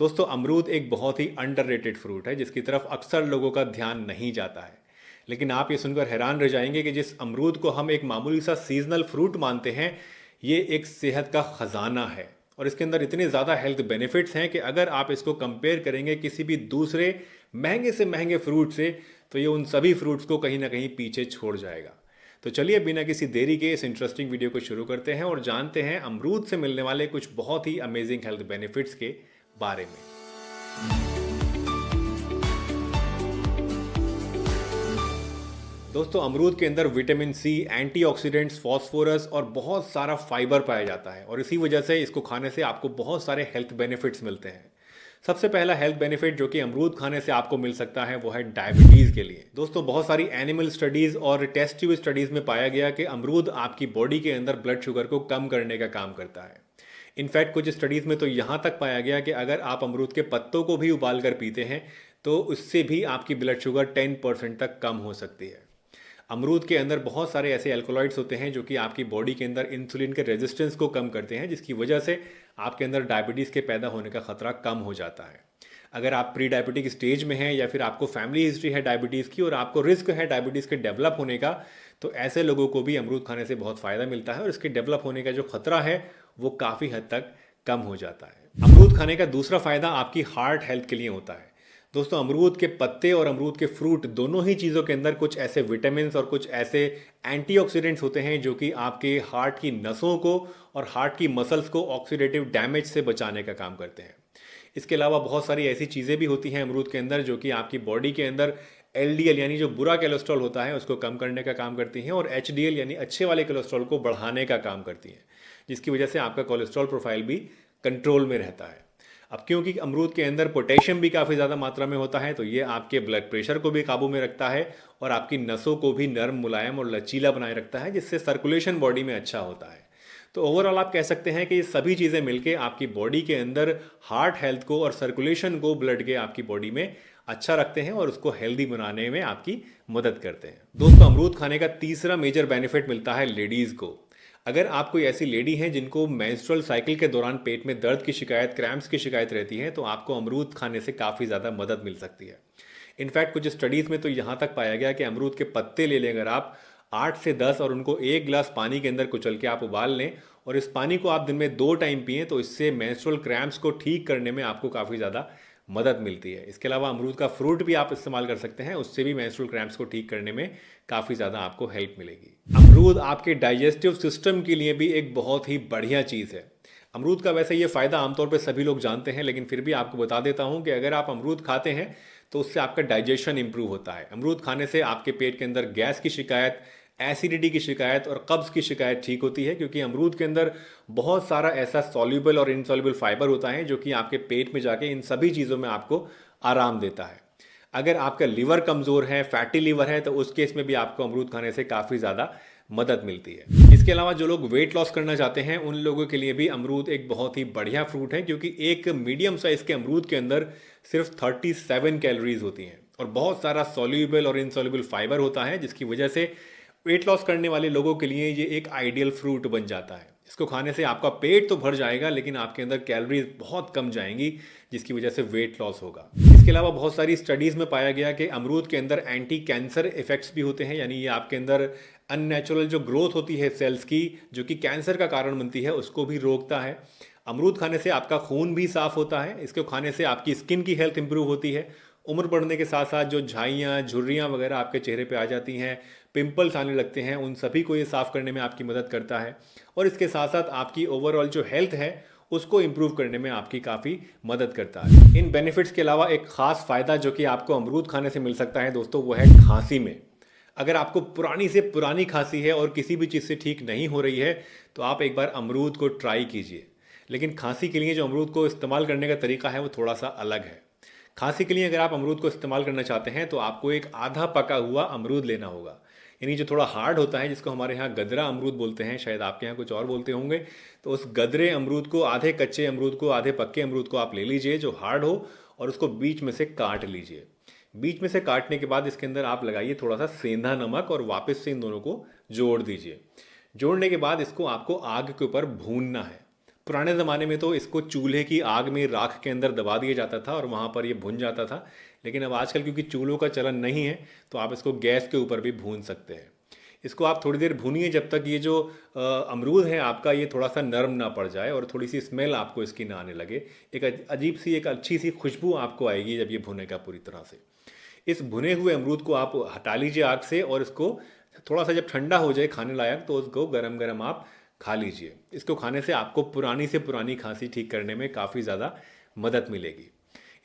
दोस्तों अमरूद एक बहुत ही अंडररेटेड फ्रूट है जिसकी तरफ अक्सर लोगों का ध्यान नहीं जाता है। लेकिन आप ये सुनकर हैरान रह जाएंगे कि जिस अमरूद को हम एक मामूली सा सीजनल फ्रूट मानते हैं, ये एक सेहत का ख़जाना है। और इसके अंदर इतने ज़्यादा हेल्थ बेनिफिट्स हैं कि अगर आप इसको कंपेयर करेंगे किसी भी दूसरे महंगे से महंगे फ्रूट से, तो ये उन सभी फ्रूट्स को कहीं ना कहीं पीछे छोड़ जाएगा। तो चलिए बिना किसी देरी के इस इंटरेस्टिंग वीडियो को शुरू करते हैं और जानते हैं अमरूद से मिलने वाले कुछ बहुत ही अमेजिंग हेल्थ बेनिफिट्स के बारे में। दोस्तों अमरूद के अंदर विटामिन सी, एंटीऑक्सीडेंट्स, फास्फोरस और बहुत सारा फाइबर पाया जाता है और इसी वजह से इसको खाने से आपको बहुत सारे हेल्थ बेनिफिट्स मिलते हैं। सबसे पहला हेल्थ बेनिफिट जो कि अमरूद खाने से आपको मिल सकता है वो है डायबिटीज़ के लिए। दोस्तों बहुत सारी एनिमल स्टडीज़ और टेस्ट ट्यूब स्टडीज़ में पाया गया कि अमरूद आपकी बॉडी के अंदर ब्लड शुगर को कम करने का काम करता है। इनफैक्ट कुछ स्टडीज़ में तो यहाँ तक पाया गया कि अगर आप अमरूद के पत्तों को भी उबाल कर पीते हैं तो उससे भी आपकी ब्लड शुगर 10% तक कम हो सकती है। अमरूद के अंदर बहुत सारे ऐसे एल्कोलॉइड्स होते हैं जो कि आपकी बॉडी के अंदर इंसुलिन के रेजिस्टेंस को कम करते हैं, जिसकी वजह से आपके अंदर डायबिटीज़ के पैदा होने का खतरा कम हो जाता है। अगर आप प्री डायबिटिक स्टेज में हैं या फिर आपको फैमिली हिस्ट्री है डायबिटीज़ की और आपको रिस्क है डायबिटीज़ के डेवलप होने का, तो ऐसे लोगों को भी अमरूद खाने से बहुत फ़ायदा मिलता है और इसके डेवलप होने का जो खतरा है वो काफ़ी हद तक कम हो जाता है। अमरूद खाने का दूसरा फ़ायदा आपकी हार्ट हेल्थ के लिए होता है। दोस्तों अमरूद के पत्ते और अमरूद के फ्रूट दोनों ही चीज़ों के अंदर कुछ ऐसे विटामिन्स और कुछ ऐसे एंटीऑक्सीडेंट्स होते हैं जो कि आपके हार्ट की नसों को और हार्ट की मसल्स को ऑक्सीडेटिव डैमेज से बचाने का काम करते हैं। इसके अलावा बहुत सारी ऐसी चीज़ें भी होती हैं अमरूद के अंदर जो कि आपकी बॉडी के अंदर एलडीएल यानी जो बुरा कोलेस्ट्रॉल होता है उसको कम करने का काम करती हैं और एचडीएल यानी अच्छे वाले कोलेस्ट्रॉल को बढ़ाने का काम करती हैं, जिसकी वजह से आपका कोलेस्ट्रॉल प्रोफाइल भी कंट्रोल में रहता है। अब क्योंकि अमरूद के अंदर पोटेशियम भी काफ़ी ज़्यादा मात्रा में होता है तो ये आपके ब्लड प्रेशर को भी काबू में रखता है और आपकी नसों को भी नरम, मुलायम और लचीला बनाए रखता है, जिससे सर्कुलेशन बॉडी में अच्छा होता है। तो ओवरऑल आप कह सकते हैं कि ये सभी चीज़ें मिलके आपकी बॉडी के अंदर हार्ट हेल्थ को और सर्कुलेशन को ब्लड के आपकी बॉडी में अच्छा रखते हैं और उसको हेल्दी बनाने में आपकी मदद करते हैं। दोस्तों अमरूद खाने का तीसरा मेजर बेनिफिट मिलता है लेडीज़ को। अगर आप कोई ऐसी लेडी हैं जिनको मेंस्ट्रुअल साइकिल के दौरान पेट में दर्द की शिकायत, क्रैम्प्स की शिकायत रहती है, तो आपको अमरूद खाने से काफ़ी ज़्यादा मदद मिल सकती है। इनफैक्ट कुछ स्टडीज़ में तो यहाँ तक पाया गया कि अमरूद के पत्ते ले लें अगर आप 8 से 10 और उनको 1 गिलास पानी के अंदर कुचल के आप उबाल लें और इस पानी को आप दिन में 2 टाइम पिएं, तो इससे मेंस्ट्रुअल क्रैम्प्स को ठीक करने में आपको काफ़ी ज़्यादा मदद मिलती है। इसके अलावा अमरूद का फ्रूट भी आप इस्तेमाल कर सकते हैं, उससे भी मेंस्ट्रुअल क्रैम्प्स को ठीक करने में काफ़ी ज़्यादा आपको हेल्प मिलेगी। अमरूद आपके डाइजेस्टिव सिस्टम के लिए भी एक बहुत ही बढ़िया चीज़ है। अमरूद का वैसे ये फ़ायदा आमतौर पर सभी लोग जानते हैं, लेकिन फिर भी आपको बता देता हूँ कि अगर आप अमरूद खाते हैं तो उससे आपका डाइजेशन इंप्रूव होता है। अमरूद खाने से आपके पेट के अंदर गैस की शिकायत, एसिडिटी की शिकायत और कब्ज़ की शिकायत ठीक होती है, क्योंकि अमरूद के अंदर बहुत सारा ऐसा सॉल्युबल और इनसॉल्युबल फाइबर होता है जो कि आपके पेट में जाके इन सभी चीज़ों में आपको आराम देता है। अगर आपका लिवर कमज़ोर है, फैटी लिवर है, तो उस केस में भी आपको अमरूद खाने से काफ़ी ज़्यादा मदद मिलती है। इसके अलावा जो लोग वेट लॉस करना चाहते हैं उन लोगों के लिए भी अमरूद एक बहुत ही बढ़िया फ्रूट है, क्योंकि एक मीडियम साइज़ के अमरूद के अंदर सिर्फ 37 कैलोरीज होती हैं और बहुत सारा सॉल्युबल और इनसॉल्युबल फाइबर होता है, जिसकी वजह से वेट लॉस करने वाले लोगों के लिए ये एक आइडियल फ्रूट बन जाता है। इसको खाने से आपका पेट तो भर जाएगा लेकिन आपके अंदर कैलोरीज बहुत कम जाएंगी, जिसकी वजह से वेट लॉस होगा। इसके अलावा बहुत सारी स्टडीज़ में पाया गया कि अमरूद के अंदर एंटी कैंसर इफेक्ट्स भी होते हैं, यानी ये आपके अंदर अननेचुरल जो ग्रोथ होती है सेल्स की जो कि कैंसर का कारण बनती है उसको भी रोकता है। अमरूद खाने से आपका खून भी साफ होता है। इसको खाने से आपकी स्किन की हेल्थ इंप्रूव होती है। उम्र बढ़ने के साथ साथ जो झाइयाँ, झुर्रियाँ वगैरह आपके चेहरे पे आ जाती हैं, पिंपल्स आने लगते हैं, उन सभी को ये साफ़ करने में आपकी मदद करता है और इसके साथ साथ आपकी ओवरऑल जो हेल्थ है उसको इम्प्रूव करने में आपकी काफ़ी मदद करता है। इन बेनिफिट्स के अलावा एक ख़ास फ़ायदा जो कि आपको अमरूद खाने से मिल सकता है दोस्तों, वो है खांसी में। अगर आपको पुरानी से पुरानी खांसी है और किसी भी चीज़ से ठीक नहीं हो रही है तो आप एक बार अमरूद को ट्राई कीजिए। लेकिन खांसी के लिए जो अमरूद को इस्तेमाल करने का तरीका है वो थोड़ा सा अलग है। खांसी के लिए अगर आप अमरूद को इस्तेमाल करना चाहते हैं तो आपको एक आधा पका हुआ अमरूद लेना होगा, यानी जो थोड़ा हार्ड होता है, जिसको हमारे यहाँ गदरा अमरूद बोलते हैं, शायद आपके यहाँ कुछ और बोलते होंगे। तो उस गदरे अमरूद को, आधे कच्चे अमरूद को, आधे पक्के अमरूद को आप ले लीजिए जो हार्ड हो और उसको बीच में से काट लीजिए। बीच में से काटने के बाद इसके अंदर आप लगाइए थोड़ा सा सेंधा नमक और वापस से इन दोनों को जोड़ दीजिए। जोड़ने के बाद इसको आपको आग के ऊपर भूनना है। पुराने ज़माने में तो इसको चूल्हे की आग में राख के अंदर दबा दिया जाता था और वहाँ पर ये भुन जाता था, लेकिन अब आजकल क्योंकि चूल्हों का चलन नहीं है तो आप इसको गैस के ऊपर भी भून सकते हैं। इसको आप थोड़ी देर भूनिए जब तक ये जो अमरूद है आपका ये थोड़ा सा नरम ना पड़ जाए और थोड़ी सी स्मेल आपको इसकी ना आने लगे। एक अजीब सी एक अच्छी सी खुशबू आपको आएगी जब ये भुनेगा पूरी तरह से। इस भुने हुए अमरूद को आप हटा लीजिए आग से और इसको थोड़ा सा जब ठंडा हो जाए खाने लायक तो उसको गरम गरम आप खा लीजिए। इसको खाने से आपको पुरानी से पुरानी खांसी ठीक करने में काफ़ी ज़्यादा मदद मिलेगी।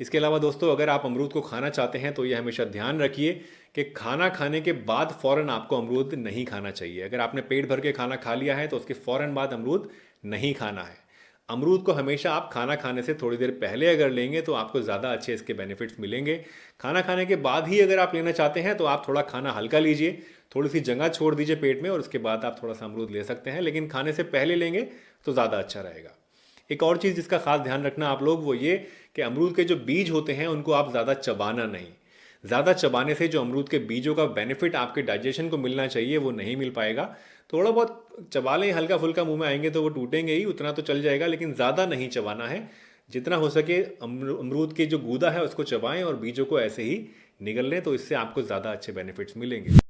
इसके अलावा दोस्तों, अगर आप अमरूद को खाना चाहते हैं तो ये हमेशा ध्यान रखिए कि खाना खाने के बाद फ़ौरन आपको अमरूद नहीं खाना चाहिए। अगर आपने पेट भर के खाना खा लिया है तो उसके फ़ौरन बाद अमरूद नहीं खाना है। अमरूद को हमेशा आप खाना खाने से थोड़ी देर पहले अगर लेंगे तो आपको ज़्यादा अच्छे इसके बेनिफिट्स मिलेंगे। खाना खाने के बाद ही अगर आप लेना चाहते हैं तो आप थोड़ा खाना हल्का लीजिए, थोड़ी सी जगह छोड़ दीजिए पेट में और उसके बाद आप थोड़ा सा अमरूद ले सकते हैं, लेकिन खाने से पहले लेंगे तो ज़्यादा अच्छा रहेगा। एक और चीज़ जिसका खास ध्यान रखना आप लोग वो ये कि अमरूद के जो बीज होते हैं उनको आप ज़्यादा चबाना नहीं। ज़्यादा चबाने से जो अमरूद के बीजों का बेनिफिट आपके डाइजेशन को मिलना चाहिए वो नहीं मिल पाएगा। थोड़ा बहुत चबा लें, हल्का फुल्का मुंह में आएंगे तो वो टूटेंगे ही, उतना तो चल जाएगा, लेकिन ज़्यादा नहीं चबाना है। जितना हो सके अमरूद की जो गूदा है उसको चबाएं और बीजों को ऐसे ही निगल लें, तो इससे आपको ज़्यादा अच्छे बेनिफिट्स मिलेंगे।